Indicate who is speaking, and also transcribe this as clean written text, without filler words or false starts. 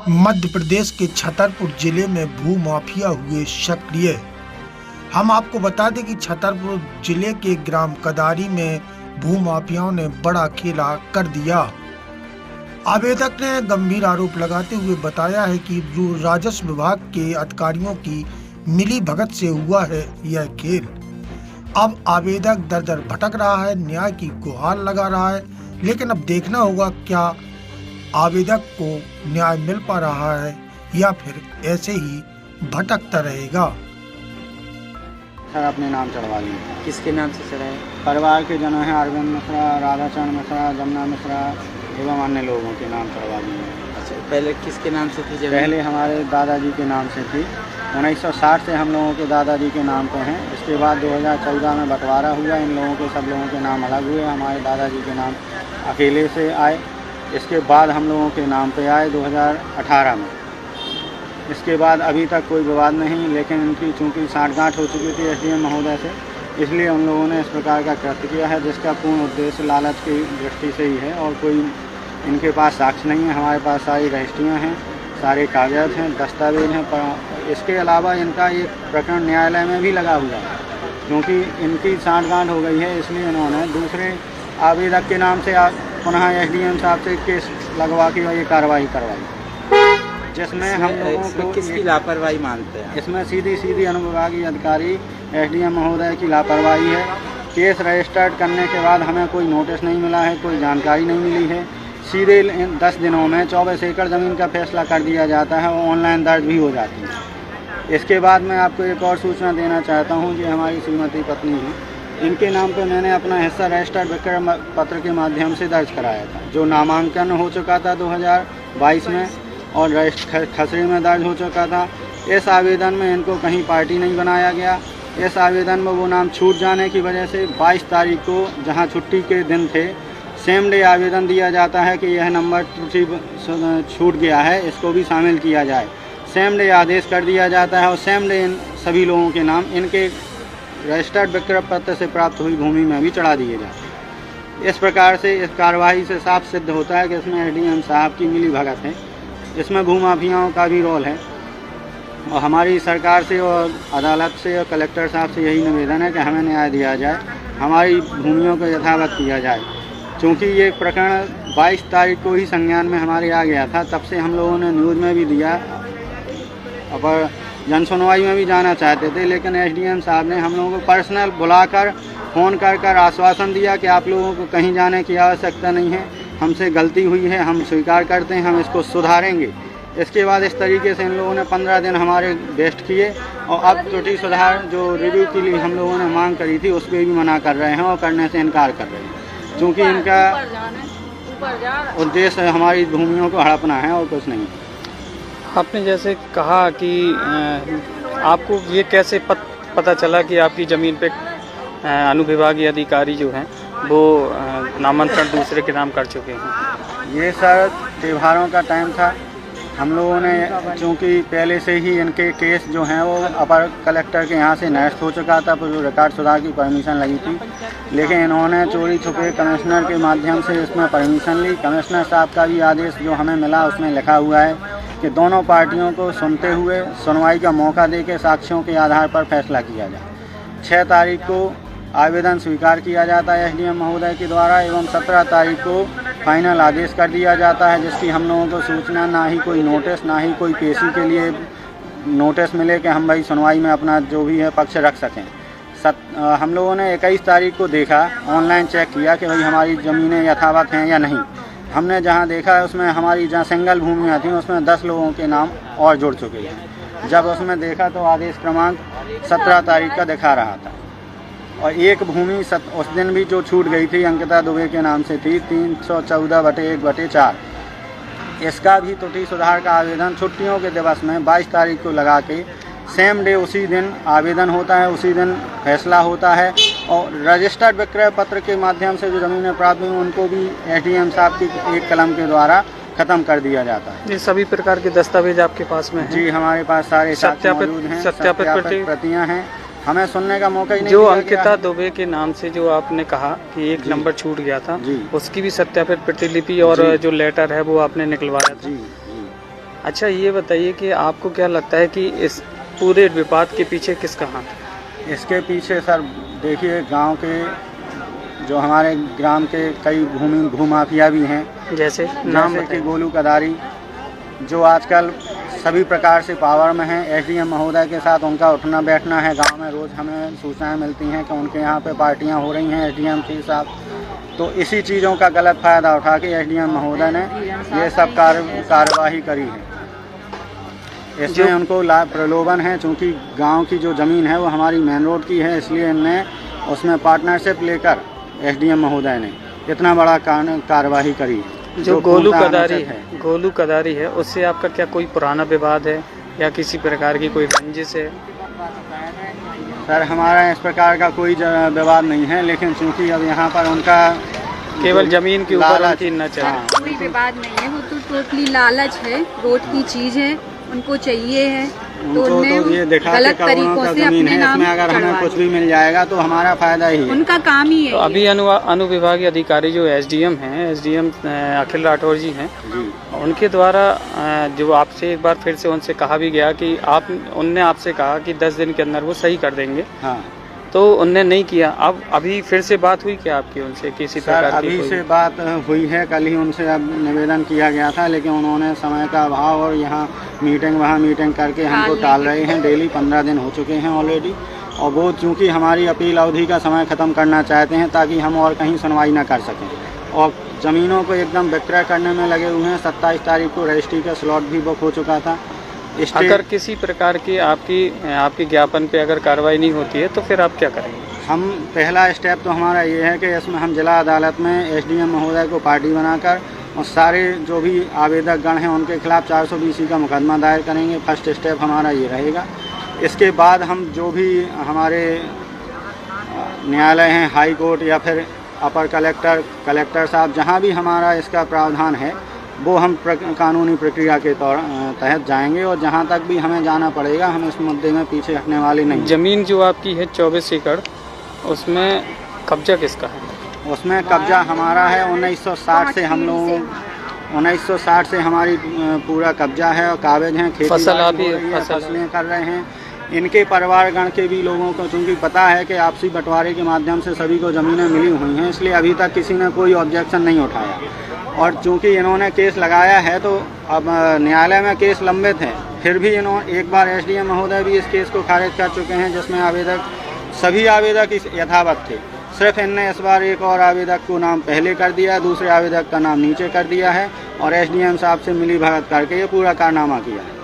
Speaker 1: मध्य प्रदेश के छतरपुर जिले में भूमाफिया हुए सक्रिय। हम आपको बता दें कि छतरपुर जिले के ग्राम कदारी में भूमाफियाओं ने बड़ा खेला कर दिया। आवेदक ने गंभीर आरोप लगाते हुए बताया है कि राजस्व विभाग के अधिकारियों की मिली भगत से हुआ है यह खेल। अब आवेदक दर दर भटक रहा है, न्याय की गुहार लगा रहा है, लेकिन अब देखना होगा क्या आवेदक को न्याय मिल पा रहा है या फिर ऐसे ही भटकता रहेगा।
Speaker 2: सर अपने नाम चढ़वा लिए।
Speaker 3: किसके नाम से चढ़ाए?
Speaker 2: परिवार के जनों हैं अरविंद मिश्रा, राधाचरण मिश्रा, जमुना मिश्रा एवं अन्य लोगों के नाम चढ़वा लिए।
Speaker 3: अच्छा, पहले किसके नाम से थी जमीन?
Speaker 2: पहले हमारे दादाजी के नाम से थी। 1960 से हम लोगों के दादाजी के नाम पे हैं। इसके बाद 2014 में बंटवारा हुआ, इन लोगों के सब लोगों के नाम अलग हुए, हमारे दादाजी के नाम अकेले से आए। इसके बाद हम लोगों के नाम पे आए 2018 में। इसके बाद अभी तक कोई विवाद नहीं, लेकिन इनकी चूँकि साठगांठ हो चुकी थी एसडीएम महोदय से, इसलिए उन लोगों ने इस प्रकार का कृत्य किया है, जिसका पूर्ण उद्देश्य लालच की दृष्टि से ही है और कोई इनके पास साक्ष्य नहीं है। हमारे पास सारी रजिस्ट्रियाँ हैं, सारे कागज़ हैं, दस्तावेज हैं, पर इसके अलावा इनका एक प्रकरण न्यायालय में भी लगा हुआ है। क्योंकि इनकी साठगांठ हो गई है, इसलिए इन्होंने दूसरे आवेदक के नाम से पुनः एसडीएम साहब से केस लगवा के ये कार्रवाई करवाई, जिसमें हम लोगों को
Speaker 3: किसकी लापरवाही मानते हैं?
Speaker 2: इसमें सीधी अनुविभागीय अधिकारी एसडीएम महोदय की लापरवाही है। केस रजिस्टर्ड करने के बाद हमें कोई नोटिस नहीं मिला है, कोई जानकारी नहीं मिली है। सीधे 10 दिनों में 24 एकड़ ज़मीन का फैसला कर दिया जाता है और ऑनलाइन दर्ज भी हो जाती है। इसके बाद मैं आपको एक और सूचना देना चाहता हूँ कि हमारी श्रीमती पत्नी है, इनके नाम पर मैंने अपना हिस्सा रजिस्टर्ड विक्रय पत्र के माध्यम से दर्ज कराया था, जो नामांकन हो चुका था 2022 में और खसरे में दर्ज हो चुका था। इस आवेदन में इनको कहीं पार्टी नहीं बनाया गया। इस आवेदन में वो नाम छूट जाने की वजह से 22 तारीख को, जहां छुट्टी के दिन थे, सेम डे आवेदन दिया जाता है कि यह नंबर त्रुटि छूट गया है, इसको भी शामिल किया जाए। सेम डे आदेश कर दिया जाता है और सेम डे इन सभी लोगों के नाम इनके रजिस्टर्ड विक्रय पत्र से प्राप्त हुई भूमि में भी चढ़ा दिए जाते हैं। इस प्रकार से इस कार्रवाई से साफ सिद्ध होता है कि इसमें एसडीएम साहब की मिली भगत है, इसमें भूमाफियाओं का भी रोल है। और हमारी सरकार से और अदालत से और कलेक्टर साहब से यही निवेदन है कि हमें न्याय दिया जाए, हमारी भूमियों को यथावत किया जाए। चूँकि ये प्रकरण 22 तारीख को ही संज्ञान में हमारे आ गया था, तब से हम लोगों ने न्यूज़ में भी दिया और जन सुनवाई में भी जाना चाहते थे, लेकिन एसडीएम साहब ने हम लोगों को पर्सनल बुलाकर फ़ोन कर आश्वासन दिया कि आप लोगों को कहीं जाने की आवश्यकता नहीं है, हमसे गलती हुई है, हम स्वीकार करते हैं, हम इसको सुधारेंगे। इसके बाद इस तरीके से इन लोगों ने 15 दिन हमारे वेस्ट किए और अब त्रुटि सुधार जो रिव्यू के लिए हम लोगों ने मांग करी थी, उस पर भी मना कर रहे हैं और करने से इनकार कर रहे हैं, क्योंकि इनका उद्देश्य हमारी भूमियों को हड़पना है और कुछ नहीं।
Speaker 4: आपने जैसे कहा कि आपको ये कैसे पता चला कि आपकी ज़मीन पे अनुविभागीय अधिकारी जो हैं वो नामांकन दूसरे के नाम कर चुके हैं?
Speaker 2: ये सर त्योहारों का टाइम था, हम लोगों ने चूँकि पहले से ही इनके केस जो हैं वो अपर कलेक्टर के यहाँ से निरस्त हो चुका था, जो रिकॉर्ड सुधार की परमिशन लगी थी, लेकिन इन्होंने चोरी छुपे कमिश्नर के माध्यम से इसमें परमिशन ली। कमिश्नर साहब का भी आदेश जो हमें मिला, उसमें लिखा हुआ है कि दोनों पार्टियों को सुनते हुए सुनवाई का मौका देकर साक्ष्यों के आधार पर फैसला किया जाए। 6 तारीख को आवेदन स्वीकार किया जाता है एसडीएम महोदय के द्वारा एवं 17 तारीख को फाइनल आदेश कर दिया जाता है, जिसकी हम लोगों को सूचना, ना ही कोई नोटिस, ना ही कोई पेशी के लिए नोटिस मिले कि हम भाई सुनवाई में अपना जो भी है पक्ष रख सकें। हम लोगों ने 21 तारीख को देखा, ऑनलाइन चेक किया कि भाई हमारी ज़मीनें यथावत हैं या नहीं। हमने जहां देखा उसमें हमारी जहां सिंगल भूमियाँ थी उसमें 10 लोगों के नाम और जुड़ चुके हैं। जब उसमें देखा तो आदेश क्रमांक 17 तारीख का दिखा रहा था और एक भूमि उस दिन भी जो छूट गई थी अंकिता दुबे के नाम से थी 314/1/4। इसका भी त्रुटि सुधार का आवेदन छुट्टियों के दिवस में 22 तारीख को लगा के सेम डे उसी दिन आवेदन होता है, उसी दिन फैसला होता है और रजिस्टर्ड विक्रय पत्र के माध्यम से जो ज़मीनें प्राप्त हुई उनको भी एसडीएम साहब की एक कलम के द्वारा ख़त्म कर दिया जाता है।
Speaker 4: ये सभी प्रकार के दस्तावेज आपके पास में हैं?
Speaker 2: जी, हमारे पास सारे
Speaker 4: सत्यापित
Speaker 2: प्रतियाँ हैं। हमें सुनने का मौका ही नहीं
Speaker 4: जो
Speaker 2: दिया
Speaker 4: अंकिता दुबे के नाम से जो आपने कहा कि एक नंबर छूट गया था, उसकी भी सत्यापित प्रतिलिपि और जो लेटर है वो आपने निकलवाया था?
Speaker 2: जी।
Speaker 4: अच्छा, ये बताइए कि आपको क्या लगता है कि इस पूरे विवाद के पीछे किसका हाथ है?
Speaker 2: इसके पीछे सर देखिए, गांव के जो हमारे ग्राम के कई भूमाफिया भी हैं,
Speaker 4: जैसे नाम
Speaker 2: जैसे कि
Speaker 4: बताइए।
Speaker 2: गोलू कदारी, जो आजकल सभी प्रकार से पावर में हैं। एसडीएम महोदय के साथ उनका उठना बैठना है। गांव में रोज़ हमें सूचनाएं मिलती हैं कि उनके यहाँ पे पार्टियां हो रही हैं एसडीएम के साथ। तो इसी चीज़ों का गलत फ़ायदा उठा के एसडीएम महोदय ने ये सब कार्यवाही करी है। इसमें उनको प्रलोभन है, चूँकि गांव की जो ज़मीन है वो हमारी मेन रोड की है, इसलिए इनने उसमें पार्टनरशिप लेकर एसडीएम महोदय ने इतना बड़ा कार्यवाही करी है।
Speaker 4: जो गोलू कदारी है उससे आपका क्या कोई पुराना विवाद है या किसी प्रकार की कोई रंजिश है?
Speaker 2: सर हमारा इस प्रकार का कोई विवाद नहीं है, लेकिन चूँकि अब यहाँ पर उनका
Speaker 4: केवल जमीन के ऊपर उनकी नजर है।
Speaker 5: कोई विवाद नहीं है, वो तो टोटली लालच है, रोड की चीज़ है, उनको चाहिए है, तो उन्हें
Speaker 2: ये दिखा
Speaker 5: गलत
Speaker 2: के
Speaker 5: तरीकों से
Speaker 2: जमीन
Speaker 5: अपने
Speaker 2: है,
Speaker 5: नाम
Speaker 2: इसमें अगर हमें कुछ भी मिल जाएगा तो हमारा फायदा ही है।
Speaker 5: उनका काम ही है।
Speaker 4: तो अभी अनुविभागीय अधिकारी जो एसडीएम हैं, एसडीएम अखिल राठौर जी हैं, उनके द्वारा जो आपसे एक बार फिर से उनसे कहा भी गया कि उनने आपसे कहा कि 10 दिन के अंदर वो सही कर देंगे,
Speaker 2: हाँ,
Speaker 4: तो उनने नहीं किया। अब अभी फिर से बात हुई क्या आपकी उनसे किसी
Speaker 2: सर
Speaker 4: प्रकार की?
Speaker 2: अभी से बात हुई है, कल ही उनसे अब निवेदन किया गया था, लेकिन उन्होंने समय का अभाव और यहाँ मीटिंग वहाँ मीटिंग करके हमको टाल रहे हैं। डेली 15 दिन हो चुके हैं ऑलरेडी, और वो चूँकि हमारी अपील अवधि का समय ख़त्म करना चाहते हैं ताकि हम और कहीं सुनवाई ना कर सकें, और ज़मीनों को एकदम विक्रय करने में लगे हुए हैं। 27 तारीख को रजिस्ट्री का स्लॉट भी बुक हो चुका था।
Speaker 4: अगर किसी प्रकार की आपकी ज्ञापन पे अगर कार्रवाई नहीं होती है तो फिर आप क्या करेंगे?
Speaker 2: हम पहला स्टेप तो हमारा ये है कि इसमें हम जिला अदालत में एसडीएम महोदय को पार्टी बनाकर और सारे जो भी आवेदक गण हैं उनके खिलाफ 420 का मुकदमा दायर करेंगे। फर्स्ट स्टेप हमारा ये रहेगा। इसके बाद हम जो भी हमारे न्यायालय हैं, हाई कोर्ट या फिर अपर कलेक्टर साहब, जहाँ भी हमारा इसका प्रावधान है वो हम कानूनी प्रक्रिया के तहत जाएंगे, और जहाँ तक भी हमें जाना पड़ेगा हम इस मुद्दे में पीछे हटने वाले नहीं।
Speaker 4: ज़मीन जो आपकी है 24 एकड़, उसमें कब्जा किसका है?
Speaker 2: उसमें कब्जा हमारा है। 1960 से हम लोग 1960 से हमारी पूरा कब्जा है और कागज हैं। खेती फसलें कर रहे हैं। इनके परिवारगण के भी लोगों को चूँकि पता है कि आपसी बंटवारे के माध्यम से सभी को ज़मीनें मिली हुई हैं, इसलिए अभी तक किसी ने कोई ऑब्जेक्शन नहीं उठाया। और चूँकि इन्होंने केस लगाया है तो अब न्यायालय में केस लंबित है, फिर भी इन्होंने एक बार एसडीएम महोदय भी इस केस को खारिज कर चुके हैं, जिसमें सभी आवेदक इस यथावत थे। सिर्फ इनने इस बार एक और आवेदक को नाम पहले कर दिया है, दूसरे आवेदक का नाम नीचे कर दिया है, और एसडीएम साहब से मिली भगत करके ये पूरा कारनामा किया है।